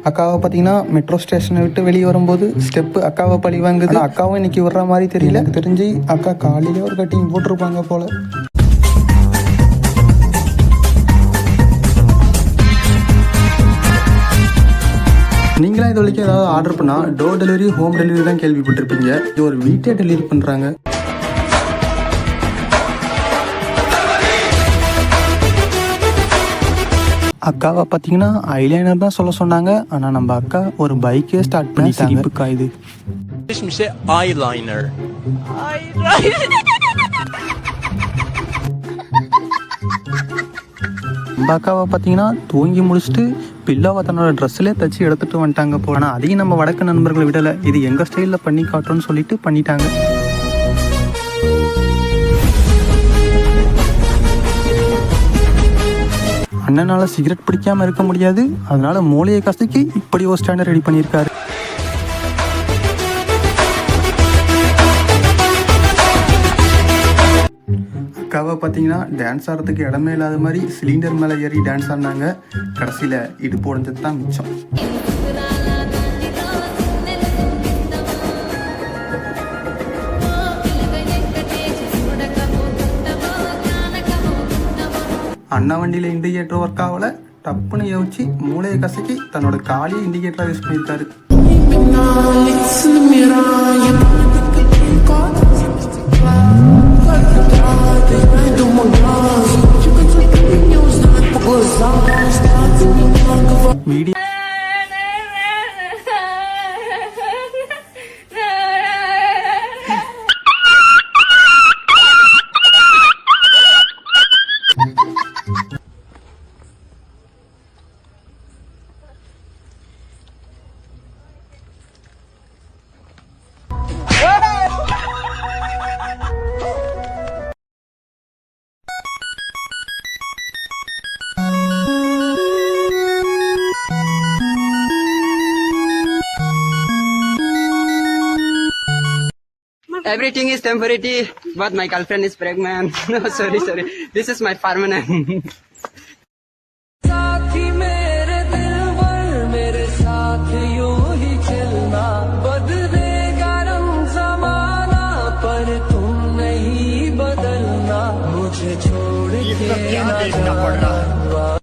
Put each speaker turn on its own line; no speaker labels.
அக்காவை பார்த்தீங்கன்னா மெட்ரோ ஸ்டேஷனை விட்டு வெளியே வரும்போது ஸ்டெப்பு அக்காவை பழி வாங்குது. அக்காவும் இன்னைக்கு விடுற மாதிரி தெரியல. தெரிஞ்சு அக்கா காலையிலே ஒரு கட்டிங் போட்டிருப்பாங்க போல. நீங்களாம் இது வரைக்கும் ஏதாவது ஆர்டர் பண்ணால் டோர் டெலிவரி, ஹோம் டெலிவரி தான் கேள்விப்பட்டிருப்பீங்க. இது ஒரு வீட்டே டெலிவரி பண்ணுறாங்க. அக்காவை பார்த்தீங்கன்னா ஐலைனர் தான் சொல்ல சொன்னாங்க. ஆனால் நம்ம அக்கா ஒரு பைக்கே ஸ்டார்ட் பண்ணி சிரிப்புக்கா இது.
ஐலைனர்
நம்ம அக்காவை பார்த்தீங்கன்னா தூங்கி முடிச்சுட்டு பில்லாவை தன்னோட ட்ரெஸ்ஸிலே தச்சு எடுத்துகிட்டு வந்துட்டாங்க போல. ஆனால் அதையும் நம்ம வடக்கு நண்பர்களை விடலை. இது எங்கள் ஸ்டைலில் பண்ணி காட்டுறோன்னு சொல்லிட்டு பண்ணிட்டாங்க. அண்ணனால சிகரெட் பிடிக்காமல் இருக்க முடியாது. அதனால மூளையை கசக்கி இப்படி ஒரு ஸ்டாண்டர்ட் ரெடி பண்ணியிருக்காரு. அக்காவை பார்த்தீங்கன்னா டான்ஸ் ஆடுறதுக்கு இடமே இல்லாத மாதிரி சிலிண்டர் மேலே ஏறி டான்ஸ் ஆடினாங்க. கடைசியில் இடுப்பு உடைஞ்சது தான் மிச்சம். அண்ணா வண்டியில் இண்டிகேட்டர் ஒர்க் ஆகலை. டப்புன்னு யோசிச்சு மூளையை கசக்கி தன்னோட காலியை இண்டிகேட்டராக யூஸ் பண்ணியிருக்காரு. Video
Everything is temporary, but my girlfriend is pregnant. No, sorry. This is my permanent. साथी मेरे दिल भर मेरे साथ यूं ही चलना, बदलेगा रंग ज़माना पर तुम नहीं बदलना, मुझे छोड़ के ना जाना।